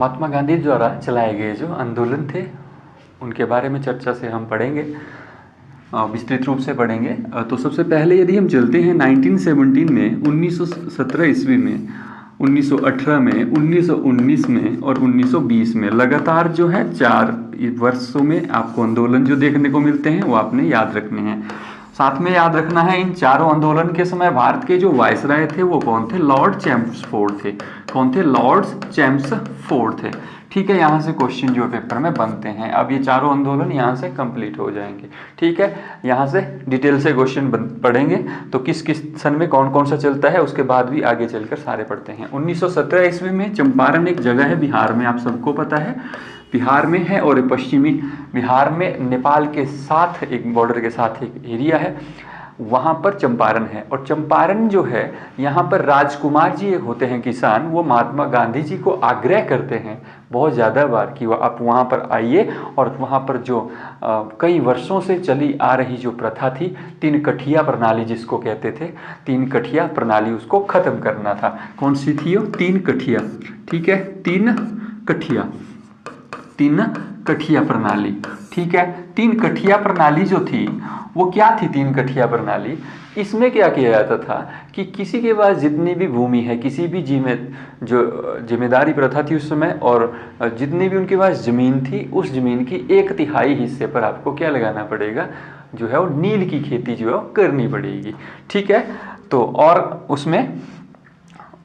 महात्मा गांधी द्वारा चलाए गए जो आंदोलन थे उनके बारे में चर्चा से हम पढ़ेंगे, विस्तृत रूप से पढ़ेंगे। तो सबसे पहले यदि हम चलते हैं 1917 में, 1917 ईस्वी में, 1918 में, 1919 में और 1920 में लगातार जो है 4 वर्षों में आपको आंदोलन जो देखने को मिलते हैं वो आपने याद रखने हैं। साथ में याद रखना है इन चारों आंदोलन के समय भारत के जो वायसराय थे वो कौन थे? लॉर्ड चैम्सफोर्ड थे। कौन थे? लॉर्ड चैम्सफोर्ड थे। ठीक है, यहाँ से क्वेश्चन जो पेपर में बनते हैं। अब ये चारों आंदोलन यहाँ से कंप्लीट हो जाएंगे। ठीक है, यहाँ से डिटेल से क्वेश्चन पढ़ेंगे तो किस किस सन में कौन कौन सा चलता है उसके बाद भी आगे चलकर सारे पढ़ते हैं। 1917 ईस्वी में चंपारण एक जगह है बिहार में, आप सबको पता है बिहार में है, और पश्चिमी बिहार में नेपाल के साथ एक बॉर्डर के साथ एक एरिया है, वहाँ पर चंपारण है। और चंपारण जो है यहाँ पर राजकुमार जी एक होते हैं किसान, वो महात्मा गांधी जी को आग्रह करते हैं बहुत ज़्यादा बार कि आप वहाँ पर आइए और वहाँ पर जो कई वर्षों से चली आ रही जो प्रथा थी, 3 कठिया प्रणाली जिसको कहते थे, 3 कठिया प्रणाली, उसको ख़त्म करना था। कौन सी थी वो? 3 कठिया। ठीक है, 3 कठिया, 3 कठिया प्रणाली। ठीक है, 3 कठिया प्रणाली जो थी वो क्या थी? 3 कठिया प्रणाली, इसमें क्या किया जाता था कि किसी के पास जितनी भी भूमि है, किसी भी जिम्मेदारी प्रथा थी उस समय, और जितनी भी उनके पास ज़मीन थी उस ज़मीन की 1/3 हिस्से पर आपको क्या लगाना पड़ेगा? जो है वो नील की खेती जो है वो करनी पड़ेगी। ठीक है, तो और उसमें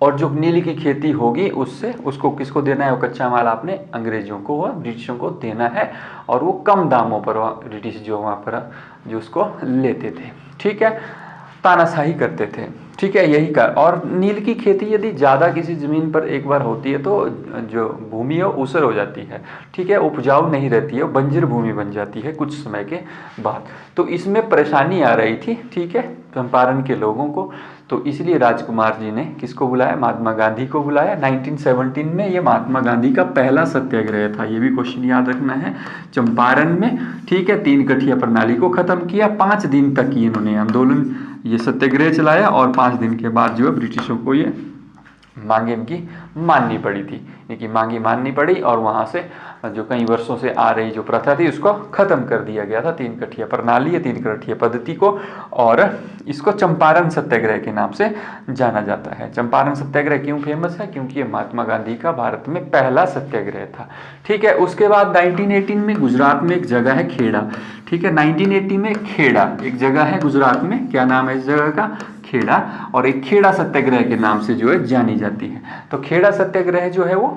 और जो नील की खेती होगी उससे उसको किसको देना है? वो कच्चा माल आपने अंग्रेजों को व ब्रिटिशों को देना है, और वो कम दामों पर ब्रिटिश जो वहाँ पर जो उसको लेते थे। ठीक है, तानाशाही करते थे। ठीक है, यही कर। और नील की खेती यदि ज़्यादा किसी ज़मीन पर एक बार होती है तो जो भूमि है ऊसर हो जाती है। ठीक है, उपजाऊ नहीं रहती है, बंजर भूमि बन जाती है कुछ समय के बाद। तो इसमें परेशानी आ रही थी, ठीक है, चंपारण के लोगों को। तो इसलिए राजकुमार जी ने किसको बुलाया? महात्मा गांधी को बुलाया। 1917 में ये महात्मा गांधी का पहला सत्याग्रह था, ये भी क्वेश्चन याद रखना है। चंपारण में, ठीक है, 3 कठिया प्रणाली को खत्म किया। 5 दिन तक ये इन्होंने आंदोलन, ये सत्याग्रह चलाया, और 5 दिन के बाद जो है ब्रिटिशों को ये मांगे इनकी माननी पड़ी थी, इनकी मांगी माननी पड़ी, और वहाँ से जो कई वर्षों से आ रही जो प्रथा थी उसको ख़त्म कर दिया गया था। 3 कठिया प्रणाली या 3 कठिया पद्धति को, और इसको चंपारण सत्याग्रह के नाम से जाना जाता है। चंपारण सत्याग्रह क्यों फेमस है? क्योंकि ये महात्मा गांधी का भारत में पहला सत्याग्रह था। ठीक है, उसके बाद 1918 में गुजरात में एक जगह है खेड़ा। ठीक है, 1980 में खेड़ा एक जगह है गुजरात में, क्या नाम है इस जगह का? खेड़ा, और एक खेड़ा सत्याग्रह के नाम से जो है जानी जाती है। तो खेड़ा सत्याग्रह जो है वो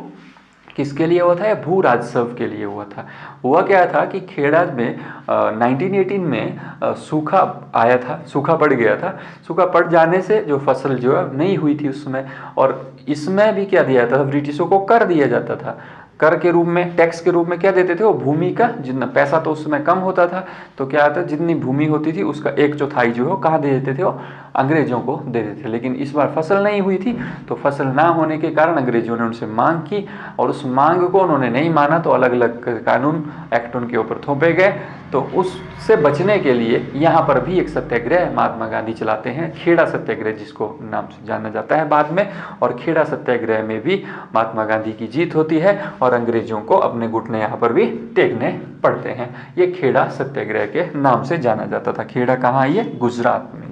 किसके लिए हुआ था? या भू राजस्व के लिए हुआ था। हुआ क्या था कि खेड़ा में 1918 में सूखा आया था, सूखा पड़ गया था। सूखा पड़ जाने से जो फसल जो है नहीं हुई थी उस समय, और इसमें भी क्या दिया जाता था? ब्रिटिशों को कर दिया जाता था। कर के रूप में, टैक्स के रूप में क्या देते थे? वो भूमि का जितना पैसा तो उस समय कम होता था, तो क्या आता, जितनी भूमि होती थी उसका 1/4 जो है कहाँ दे देते थे? वो अंग्रेजों को दे देते थे। लेकिन इस बार फसल नहीं हुई थी, तो फसल ना होने के कारण अंग्रेजों ने उनसे मांग की, और उस मांग को उन्होंने नहीं माना, तो अलग अलग कानून एक्ट उनके ऊपर थोपे गए। तो उससे बचने के लिए यहाँ पर भी एक सत्याग्रह महात्मा गांधी चलाते हैं, खेड़ा सत्याग्रह जिसको नाम से जाना जाता है बाद में। और खेड़ा सत्याग्रह में भी महात्मा गांधी की जीत होती है, और अंग्रेजों को अपने घुटने यहाँ पर भी टेकने पड़ते हैं। ये खेड़ा सत्याग्रह के नाम से जाना जाता था। खेड़ा कहाँ है? ये गुजरात में।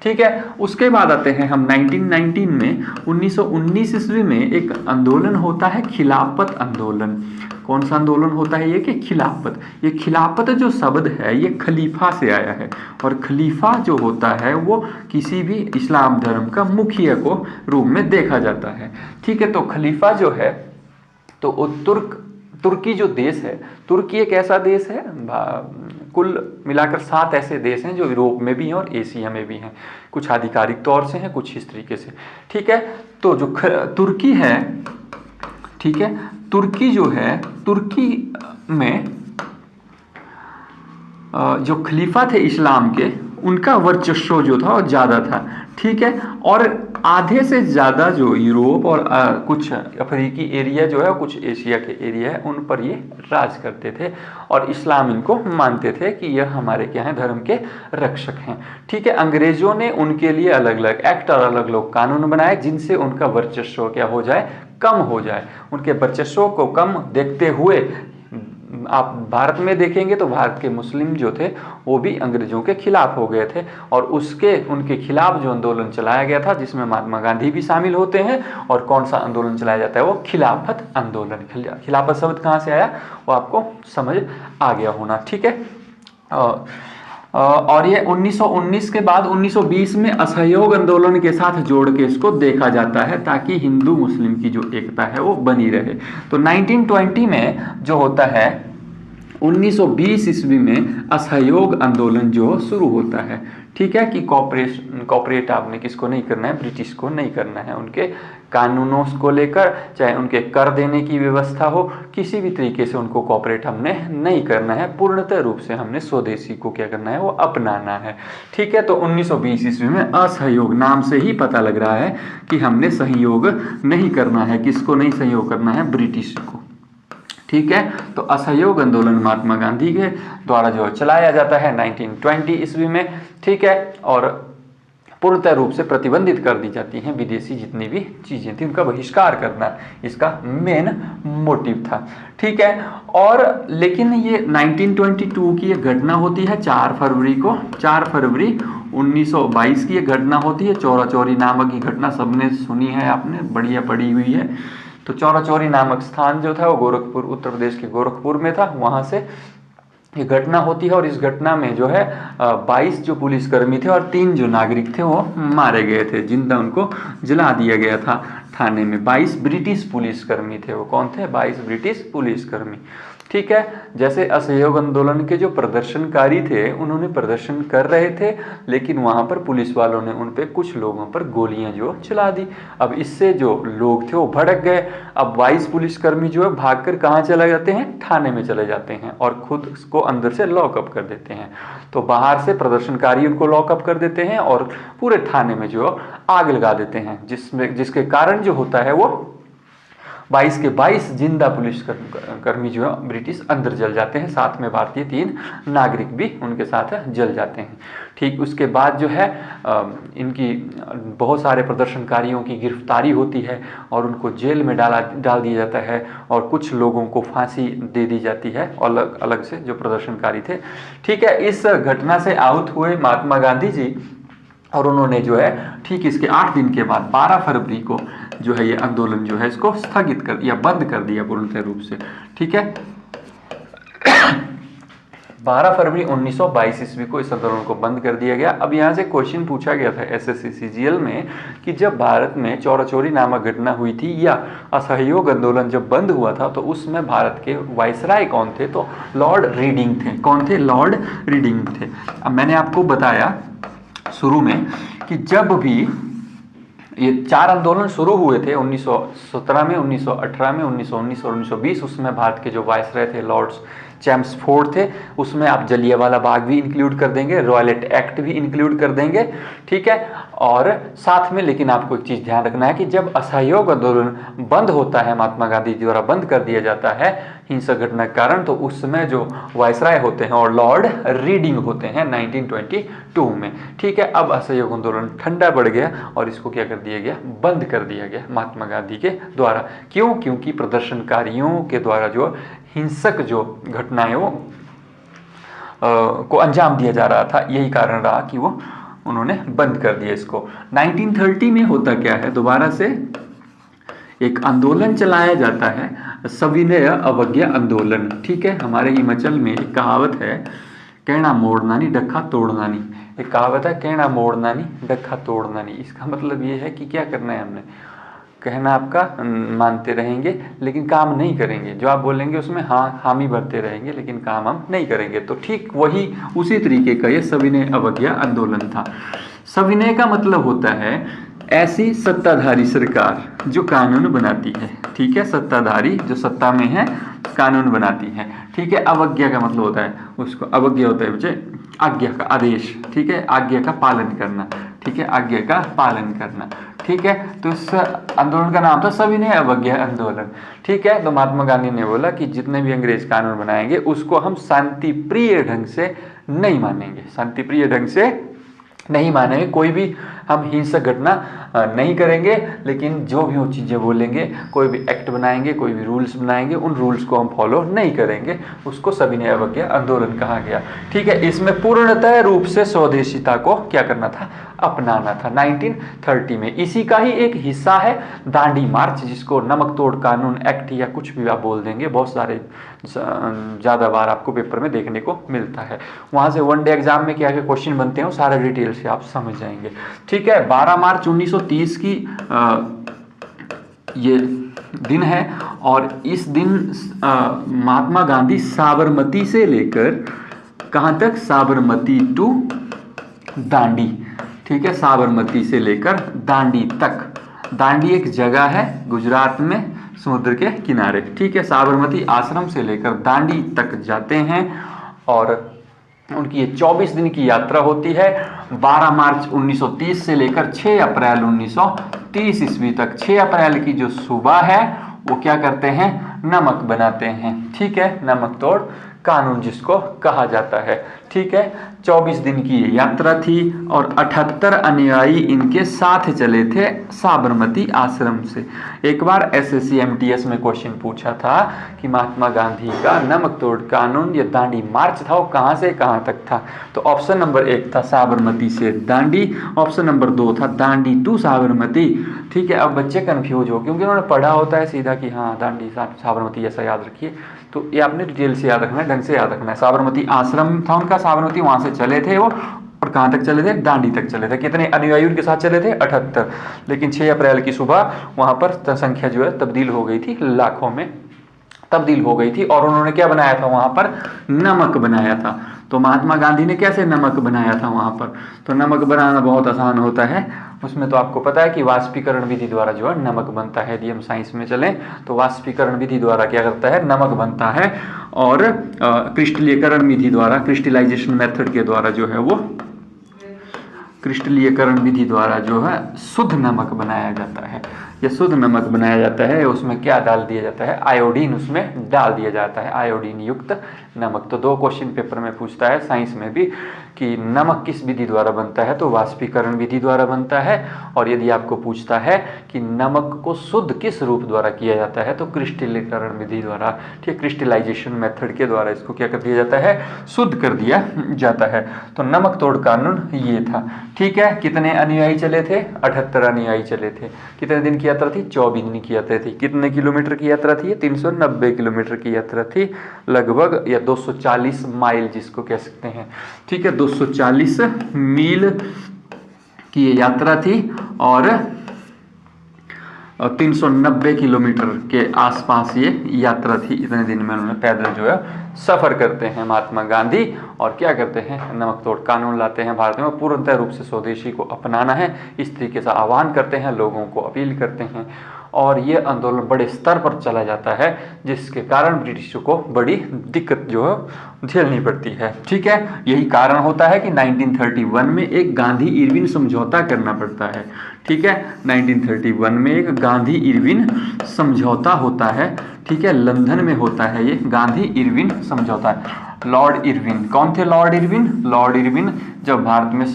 ठीक है, उसके बाद आते हैं हम 1919 में, 1919 ईस्वी में एक आंदोलन होता है, खिलाफत आंदोलन। कौन सा आंदोलन होता है ये? कि खिलाफत। ये खिलाफत जो शब्द है ये खलीफा से आया है, और खलीफा जो होता है वो किसी भी इस्लाम धर्म का मुखिया को रूप में देखा जाता है। ठीक है, तो खलीफा जो है, तो वो तुर्की जो देश है, तुर्की एक ऐसा देश है, कुल मिलाकर 7 ऐसे देश हैं जो यूरोप में भी हैं और एशिया में भी हैं। कुछ आधिकारिक तौर से हैं, कुछ इस तरीके से। ठीक है, तो जो तुर्की है, ठीक है, तुर्की जो है, तुर्की में जो खलीफा थे इस्लाम के, उनका वर्चस्व जो था वो ज़्यादा था। ठीक है, और आधे से ज़्यादा जो यूरोप और कुछ अफ्रीकी एरिया जो है, कुछ एशिया के एरिया है, उन पर ये राज करते थे, और इस्लाम इनको मानते थे कि यह हमारे क्या हैं? धर्म के रक्षक हैं। ठीक है, अंग्रेजों ने उनके लिए अलग अलग एक्ट और अलग अलग कानून बनाए जिनसे उनका वर्चस्व क्या हो जाए? कम हो जाए, उनके वर्चस्व को कम देखते हुए आप भारत में देखेंगे तो भारत के मुस्लिम जो थे वो भी अंग्रेजों के खिलाफ हो गए थे, और उनके खिलाफ जो आंदोलन चलाया गया था जिसमें महात्मा गांधी भी शामिल होते हैं, और कौन सा आंदोलन चलाया जाता है, वो खिलाफत आंदोलन। खिलाफत शब्द कहाँ से आया वो आपको समझ आ गया होना, ठीक है। और ये 1919 के बाद 1920 में असहयोग आंदोलन के साथ जोड़ के इसको देखा जाता है ताकि हिंदू मुस्लिम की जो एकता है वो बनी रहे। तो 1920 में जो होता है 1920 ईस्वी में असहयोग आंदोलन जो शुरू होता है, ठीक है, कि कॉपरेट आपने किसको नहीं करना है, ब्रिटिश को नहीं करना है, उनके कानूनों को लेकर, चाहे उनके कर देने की व्यवस्था हो, किसी भी तरीके से उनको कॉपरेट हमने नहीं करना है, पूर्णतः रूप से हमने स्वदेशी को क्या करना है, वो अपनाना है, ठीक है। तो 1920 ईस्वी में असहयोग, नाम से ही पता लग रहा है कि हमने सहयोग नहीं करना है, किसको नहीं सहयोग करना है, ब्रिटिश को, ठीक है। तो असहयोग आंदोलन महात्मा गांधी के द्वारा जो चलाया जाता है 1920 ईस्वी में, ठीक है, और पूर्णतः रूप से प्रतिबंधित कर दी जाती हैं विदेशी जितनी भी चीजें थी, उनका बहिष्कार करना इसका मेन मोटिव था, ठीक है। और लेकिन ये 1922 की ये घटना होती है 4 फरवरी को, 4 फरवरी 1922 की ये घटना होती है। चौरा चौरी नामक की घटना सबने सुनी है, आपने बढ़िया पढ़ी हुई है। तो चौरा चौरी नामक स्थान जो था वो गोरखपुर, उत्तर प्रदेश के गोरखपुर में था, वहां से ये घटना होती है। और इस घटना में जो है 22 जो पुलिसकर्मी थे और 3 जो नागरिक थे वो मारे गए थे, जिंदा उनको जला दिया गया था थाने में। 22 ब्रिटिश पुलिसकर्मी थे, वो कौन थे, 22 ब्रिटिश पुलिसकर्मी, ठीक है। जैसे असहयोग आंदोलन के जो प्रदर्शनकारी थे उन्होंने प्रदर्शन कर रहे थे, लेकिन वहां पर पुलिस वालों ने उन पे कुछ लोगों पर गोलियां जो चला दी। अब इससे जो लोग थे वो भड़क गए। अब 22 पुलिसकर्मी जो है भागकर कहाँ चले जाते हैं, थाने में चले जाते हैं और खुद को अंदर से लॉकअप कर देते हैं। तो बाहर से प्रदर्शनकारी उनको लॉकअप कर देते हैं और पूरे थाने में जो आग लगा देते हैं, जिसके कारण जो होता है वो 22 के 22 जिंदा पुलिस कर्मी जो है ब्रिटिश अंदर जल जाते हैं, साथ में भारतीय 3 नागरिक भी उनके साथ जल जाते हैं, ठीक। उसके बाद जो है इनकी बहुत सारे प्रदर्शनकारियों की गिरफ्तारी होती है और उनको जेल में डाल दिया जाता है, और कुछ लोगों को फांसी दे दी जाती है अलग अलग से जो प्रदर्शनकारी थे, ठीक है। इस घटना से आहत हुए महात्मा गांधी जी, और उन्होंने जो है ठीक इसके 8 दिन के बाद 12 फरवरी को जो है ये आंदोलन जो है इसको स्थगित कर या बंद कर दिया पूर्णतः रूप से, ठीक है। 12 फरवरी 1922 ईस्वी को इस आंदोलन को बंद कर दिया गया। अब यहाँ से क्वेश्चन पूछा गया था एसएससी सीजीएल में कि जब भारत में चौरा चौरी नामक घटना हुई थी या असहयोग आंदोलन जब बंद हुआ था तो उसमें भारत के वायसराय कौन थे, तो लॉर्ड रीडिंग थे। कौन थे, लॉर्ड रीडिंग थे। अब मैंने आपको बताया शुरू में कि जब भी ये 4 आंदोलन शुरू हुए थे 1917 में, 1918 में, 1919 और 1920, उसमें भारत के जो वायसराय थे लॉर्ड्स चैम्सफोर्ड थे, उसमें आप जलियांवाला बाग भी इंक्लूड कर देंगे, रॉयलेट एक्ट भी इंक्लूड कर देंगे, ठीक है। और साथ में लेकिन आपको एक चीज़ ध्यान रखना है कि जब असहयोग आंदोलन बंद होता है, महात्मा गांधी जी द्वारा बंद कर दिया जाता है हिंसक घटना के कारण, तो उस समय जो वायसराय होते हैं और लॉर्ड रीडिंग होते हैं 1922 में, ठीक है। अब असहयोग आंदोलन ठंडा पड़ गया और इसको क्या कर दिया गया, बंद कर दिया गया महात्मा गांधी के द्वारा। क्यों, क्योंकि प्रदर्शनकारियों के द्वारा जो हिंसक जो घटनाएं वो को अंजाम दिया जा रहा था, यही कारण रहा कि वो उन्होंने बंद कर दिया इसको। 1930 में होता क्या है, दोबारा से एक आंदोलन चलाया जाता है, सविनय अवज्ञा आंदोलन, ठीक है। हमारे हिमाचल में एक कहावत है, कहना मोड़नानी डखा तोड़नानी। एक कहावत है, कहना मोड़नानी डखा तोड़नानी। इसका मतलब ये है कि क्या करना है हमने, कहना आपका मानते रहेंगे लेकिन काम नहीं करेंगे, जो आप बोलेंगे उसमें हाँ हामी भरते रहेंगे लेकिन काम हम नहीं करेंगे। तो ठीक वही उसी तरीके का ये सविनय अवज्ञा आंदोलन था। सविनय का मतलब होता है ऐसी सत्ताधारी सरकार जो कानून बनाती है, ठीक है। सत्ताधारी जो सत्ता में है कानून बनाती है, ठीक है। अवज्ञा का मतलब होता है, उसको अवज्ञा होता है बच्चे आज्ञा का आदेश, ठीक है, आज्ञा का पालन करना, ठीक है, आज्ञा का पालन करना, ठीक है। तो इस आंदोलन का नाम था सविनय अवज्ञा आंदोलन, ठीक है। तो महात्मा गांधी ने बोला कि जितने भी अंग्रेज कानून बनाएंगे उसको हम शांति प्रिय ढंग से नहीं मानेंगे, शांति प्रिय ढंग से नहीं मानेंगे, कोई भी हम हिंसक घटना नहीं करेंगे, लेकिन जो भी वो चीज़ें बोलेंगे, कोई भी एक्ट बनाएंगे, कोई भी रूल्स बनाएंगे, उन रूल्स को हम फॉलो नहीं करेंगे। उसको सविनय अवज्ञा आंदोलन कहा गया। ठीक है, इसमें पूर्णतः रूप से स्वदेशिता को क्या करना था, अपनाना था 1930 में। इसी का ही एक हिस्सा है दांडी मार्च, जिसको नमक तोड़ कानून एक्ट या कुछ भी आप बोल देंगे, बहुत सारे ज़्यादा बार आपको पेपर में देखने को मिलता है। वहाँ से वन डे एग्जाम में क्या क्या क्वेश्चन बनते हैं वो सारे डिटेल से आप समझ जाएंगे। ठीक है, 12 मार्च 1930 की ये दिन है, और इस दिन महात्मा गांधी साबरमती से लेकर कहाँ तक, साबरमती टू दांडी। ठीक है, साबरमती से लेकर दांडी तक। दांडी एक जगह है गुजरात में समुद्र के किनारे। ठीक है, साबरमती आश्रम से लेकर दांडी तक जाते हैं, और उनकी ये 24 दिन की यात्रा होती है। 12 मार्च 1930 से लेकर 6 अप्रैल 1930 ईस्वी तक। 6 अप्रैल की जो सुबह है वो क्या करते हैं, नमक बनाते हैं। ठीक है, नमक तोड़ कानून जिसको कहा जाता है। ठीक है, 24 दिन की यात्रा थी, और 78 अनुयायी इनके साथ चले थे साबरमती आश्रम से। एक बार SSC MTS में क्वेश्चन पूछा था कि महात्मा गांधी का नमक तोड़ कानून या दांडी मार्च था वो कहाँ से कहाँ तक था, तो ऑप्शन नंबर 1 था साबरमती से दांडी, ऑप्शन नंबर 2 था दांडी टू साबरमती। ठीक है, अब बच्चे कंफ्यूज हो क्योंकि उन्होंने पढ़ा होता है सीधा कि हाँ दांडी साबरमती ऐसा याद रखिए, तो ये आपने डिटेल से याद रखना है, ढंग से याद रखना है। साबरमती आश्रम था उनका, साबरमती, वहां से चले थे वो, और कहां तक चले थे, दांडी तक चले थे। कितने अनुयायी उनके साथ चले थे, 78। लेकिन 6 अप्रैल की सुबह वहां पर संख्या जो है तब्दील हो गई थी, लाखों में तब्दील हो गई थी, और उन्होंने क्या बनाया था वहां पर, नमक बनाया था। तो महात्मा गांधी ने कैसे नमक बनाया था वहां पर, तो नमक बनाना बहुत आसान होता है। उसमें तो आपको पता है कि वाष्पीकरण विधि द्वारा जो है नमक बनता है। यदि हम साइंस में चलें तो वाष्पीकरण विधि द्वारा क्या करता है, नमक बनता है, और क्रिस्टलीकरण विधि द्वारा, क्रिस्टलाइजेशन मेथड के द्वारा जो है वो क्रिस्टलीकरण विधि द्वारा जो है शुद्ध नमक बनाया जाता है। या शुद्ध नमक बनाया जाता है, उसमें क्या डाल दिया जाता है, आयोडीन उसमें डाल दिया जाता है, आयोडीन युक्त नमक। तो 2 क्वेश्चन पेपर में पूछता है साइंस में भी कि नमक किस विधि द्वारा बनता है, तो वाष्पीकरण विधि द्वारा बनता है। और यदि आपको पूछता है कि नमक को शुद्ध किस रूप द्वारा किया जाता है, तो क्रिस्टलीकरण विधि द्वारा, ठीक, क्रिस्टलाइजेशन मेथड के द्वारा इसको क्या कर दिया जाता है, शुद्ध कर दिया जाता है। तो नमक तोड़ कानून ये था। ठीक है, कितने अनुयायी चले थे, 78 अनुयायी चले थे। कितने दिन की यात्रा थी, 24 दिन की यात्रा थी। कितने किलोमीटर की यात्रा थी, 390 किलोमीटर की यात्रा थी लगभग, या 240 माइल जिसको कह सकते हैं। ठीक है, 240 मील की ये यात्रा थी, और 390 किलोमीटर के आसपास ये यात्रा थी। इतने दिन में उन्होंने पैदल जो है सफर करते हैं महात्मा गांधी, और क्या करते हैं, नमक तोड़ कानून लाते हैं भारत में। पूर्णतः रूप से स्वदेशी को अपनाना है, इस तरीके से आह्वान करते हैं, लोगों को अपील करते हैं, और ये आंदोलन बड़े स्तर पर चला जाता है, जिसके कारण ब्रिटिशों को बड़ी दिक्कत जो है झेलनी पड़ती है। ठीक है, यही कारण होता है कि 1931 में एक गांधी इरविन समझौता करना पड़ता है। ठीक है, 1931 में एक गांधी इरविन समझौता होता है। ठीक है, लंदन में होता है ये गांधी इरविन समझौता। लॉर्ड इरविन कौन थे, लॉर्ड इरविन, लॉर्ड इरविन जब भारत में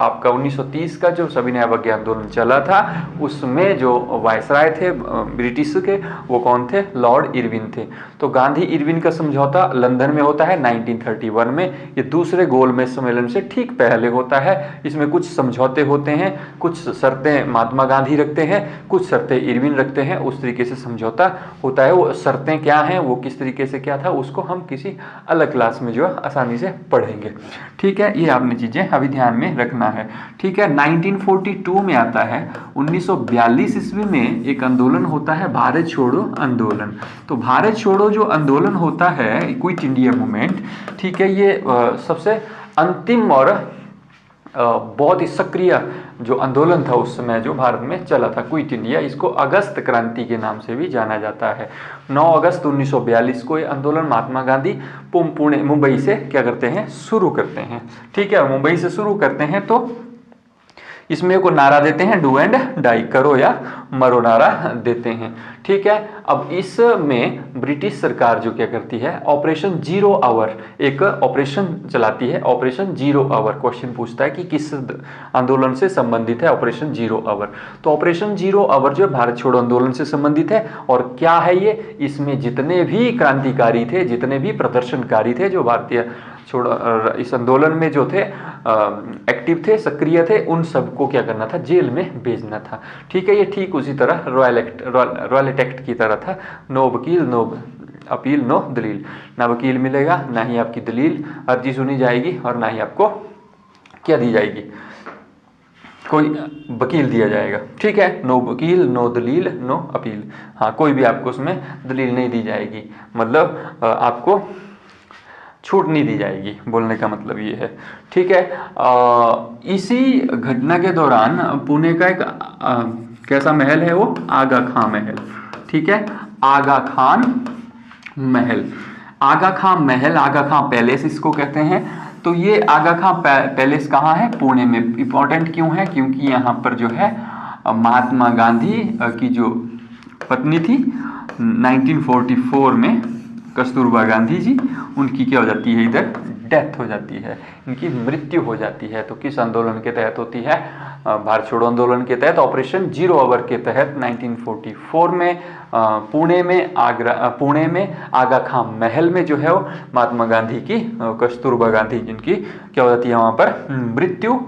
आपका 1930 का जो सविनय अवज्ञा आंदोलन चला था, उसमें जो वायसराय थे ब्रिटिश के, वो कौन थे, लॉर्ड इरविन थे। तो गांधी इरविन का समझौता लंदन में होता है 1931 में। ये दूसरे गोलमेज सम्मेलन से ठीक पहले होता है। इसमें कुछ समझौते होते हैं, कुछ शर्तें महात्मा गांधी रखते हैं, कुछ शर्तें इरविन रखते हैं, उस तरीके से समझौता होता है। वो शर्तें क्या हैं, वो किस तरीके से क्या था, उसको हम किसी अलग क्लास में जो है आसानी से पढ़ेंगे। ठीक है, ये आपने चीजें अभी ध्यान में रखना है। ठीक है, 1942 में आता है, 1942 ईस्वी में एक आंदोलन होता है, भारत छोड़ो आंदोलन। तो भारत छोड़ो जो आंदोलन होता है, क्विट इंडिया मूवमेंट, ठीक है, ये सबसे अंतिम और बहुत ही सक्रिय जो आंदोलन था उस समय जो भारत में चला था, क्विट इंडिया। इसको अगस्त क्रांति के नाम से भी जाना जाता है। 9 अगस्त 1942 को ये आंदोलन महात्मा गांधी पुणे मुंबई से क्या करते हैं, शुरू करते हैं। ठीक है, मुंबई से शुरू करते हैं। तो इसमें को नारा देते हैं डू एंड डाई, करो या मरो नारा देते हैं। ठीक है, अब इसमें ब्रिटिश सरकार जो क्या करती है, ऑपरेशन जीरो आवर एक ऑपरेशन चलाती है, ऑपरेशन जीरो आवर। क्वेश्चन पूछता है कि किस आंदोलन से संबंधित है ऑपरेशन जीरो आवर। तो ऑपरेशन जीरो आवर जो है भारत छोड़ो आंदोलन से संबंधित है। और क्या है ये, इसमें जितने भी क्रांतिकारी थे, जितने भी प्रदर्शनकारी थे, जो भारतीय छोड़ो इस आंदोलन में जो थे एक्टिव थे, सक्रिय थे, उन सबको क्या करना था, जेल में भेजना था। ठीक है, ये ठीक उसी तरह रॉयलेट एक्ट की तरह था, नो वकील नो अपील नो दलील, ना वकील मिलेगा, ना ही आपकी दलील अर्जी सुनी जाएगी, और ना ही आपको क्या दी जाएगी, कोई वकील दिया जाएगा। ठीक है, नो वकील नो दलील नो अपील, हाँ कोई भी आपको उसमें दलील नहीं दी जाएगी, मतलब आपको छूट नहीं दी जाएगी, बोलने का मतलब ये है। ठीक है, इसी घटना के दौरान पुणे का एक कैसा महल है वो, आगा खां महल। ठीक है, आगा खान महल, आगा खां महल, आगा खां पैलेस इसको कहते हैं। तो ये आगा खां पैलेस कहाँ है, पुणे में। इंपॉर्टेंट क्यों है, क्योंकि यहाँ पर जो है महात्मा गांधी की जो पत्नी थी 1944 में, कस्तूरबा गांधी जी, उनकी क्या हो जाती है, इधर डेथ हो जाती है, इनकी मृत्यु हो जाती है। तो किस आंदोलन के तहत होती है, भारत छोड़ो आंदोलन के तहत, ऑपरेशन जीरो आवर के तहत 1944 में पुणे में आगा खां महल में जो है वो महात्मा गांधी की, कस्तूरबा गांधी जिनकी क्या हो जाती है, वहाँ पर मृत्यु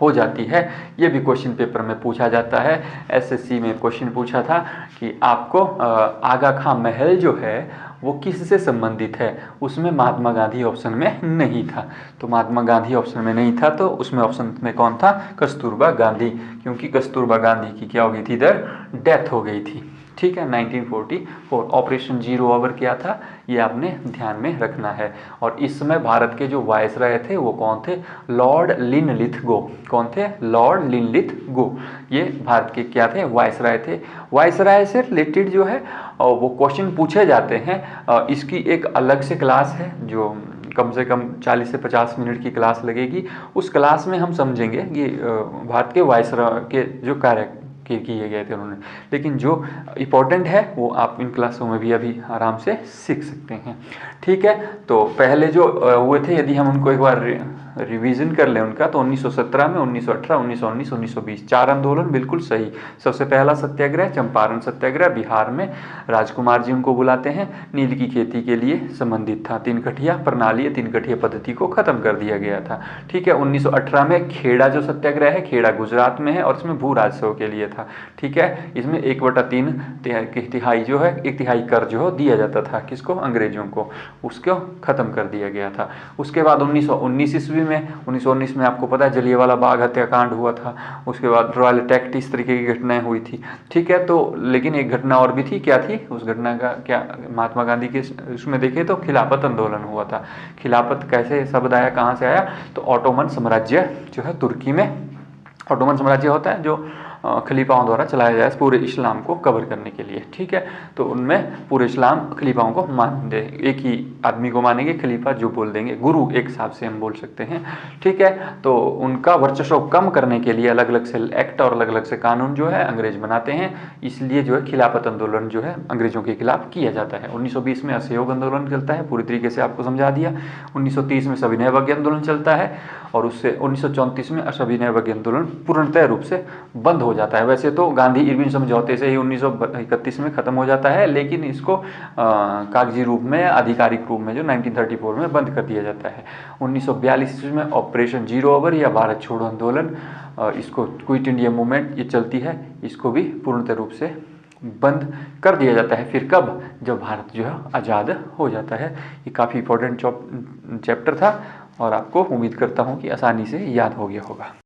हो जाती है। ये भी क्वेश्चन पेपर में पूछा जाता है, एसएससी में क्वेश्चन पूछा था कि आपको आगा खां महल जो है वो किससे संबंधित है, उसमें महात्मा गांधी ऑप्शन में नहीं था। तो महात्मा गांधी ऑप्शन में नहीं था, तो उसमें ऑप्शन में कौन था, कस्तूरबा गांधी, क्योंकि कस्तूरबा गांधी की क्या हो गई थी, इधर डेथ हो गई थी। ठीक है, 1944 ऑपरेशन जीरो आवर क्या था, ये आपने ध्यान में रखना है। और इस समय भारत के जो वायसराय थे वो कौन थे, लॉर्ड लिनलिथगो। कौन थे, लॉर्ड लिनलिथगो, ये भारत के क्या थे, वायसराय थे। वायसराय से रिलेटेड जो है वो क्वेश्चन पूछे जाते हैं। इसकी एक अलग से क्लास है जो कम से कम 40 से 50 मिनट की क्लास लगेगी। उस क्लास में हम समझेंगे कि भारत के वायसराय के जो कार्य किए गए थे उन्होंने, लेकिन जो इम्पोर्टेंट है वो आप इन क्लासों में भी अभी आराम से सीख सकते हैं। ठीक है, तो पहले जो हुए थे, यदि हम उनको एक बार रिवीजन कर लें उनका, तो 1917 में, 1918, 1919, 1920 चार आंदोलन बिल्कुल सही। सबसे पहला सत्याग्रह चंपारण सत्याग्रह, बिहार में राजकुमार जी उनको बुलाते हैं, नील की खेती के लिए संबंधित था। तीन कठिया प्रणाली, तीन कठिया पद्धति को खत्म कर दिया गया था। ठीक है, 1918 में खेड़ा जो सत्याग्रह है, खेड़ा गुजरात में है, और इसमें भू राजस्व के लिए था। ठीक है, इसमें 1/3 तिहाई जो है, 1/3 कर जो है दिया जाता था, किसको, अंग्रेजों को, उसको खत्म कर दिया गया था। उसके बाद 1919 ईस्वी में, 1919 में आपको पता है जलियांवाला बाग हत्याकांड हुआ था। उसके बाद रॉयलेट एक्ट, इस तरीके की घटनाएं हुई थी। ठीक है, तो लेकिन एक घटना और भी थी, क्या थी उस घटना का क्या, महात्मा गांधी के उसमें देखें तो खिलाफत आंदोलन हुआ था। खिलाफत कैसे शब्द आया, कहाँ से आया, तो ऑटोमन साम्राज्य जो है तुर्की में, ऑटोमन साम्राज्य होता है जो खलीफाओं द्वारा चलाया जाए पूरे इस्लाम को कवर करने के लिए। ठीक है, तो उनमें पूरे इस्लाम खलीफाओं को मान दे, एक ही आदमी को मानेंगे खलीफा, जो बोल देंगे गुरु, एक हिसाब से हम बोल सकते हैं। ठीक है, तो उनका वर्चस्व कम करने के लिए अलग अलग से एक्ट और अलग अलग से कानून जो है अंग्रेज बनाते हैं, इसलिए जो है खिलाफत आंदोलन जो है अंग्रेजों के खिलाफ किया जाता है। 1920 में असहयोग आंदोलन चलता है, पूरी तरीके से आपको समझा दिया। 1930 में सविनय अवज्ञा आंदोलन चलता है, और उससे 1934 में असविनय अवज्ञा आंदोलन पूर्णतः रूप से बंद हो जाता है। वैसे तो गांधी इरविन समझौते से ही 1931 में खत्म हो जाता है, लेकिन इसको कागजी रूप में, आधिकारिक रूप में जो 1934 में बंद कर दिया जाता है। 1942 में ऑपरेशन जीरो आवर या भारत छोड़ो आंदोलन, इसको क्विट इंडिया मूवमेंट ये चलती है, इसको भी पूर्णतः रूप से बंद कर दिया जाता है। फिर कब, जब भारत जो है आज़ाद हो जाता है। ये काफ़ी इंपॉर्टेंट चैप्टर था, और आपको उम्मीद करता हूँ कि आसानी से याद हो गया होगा।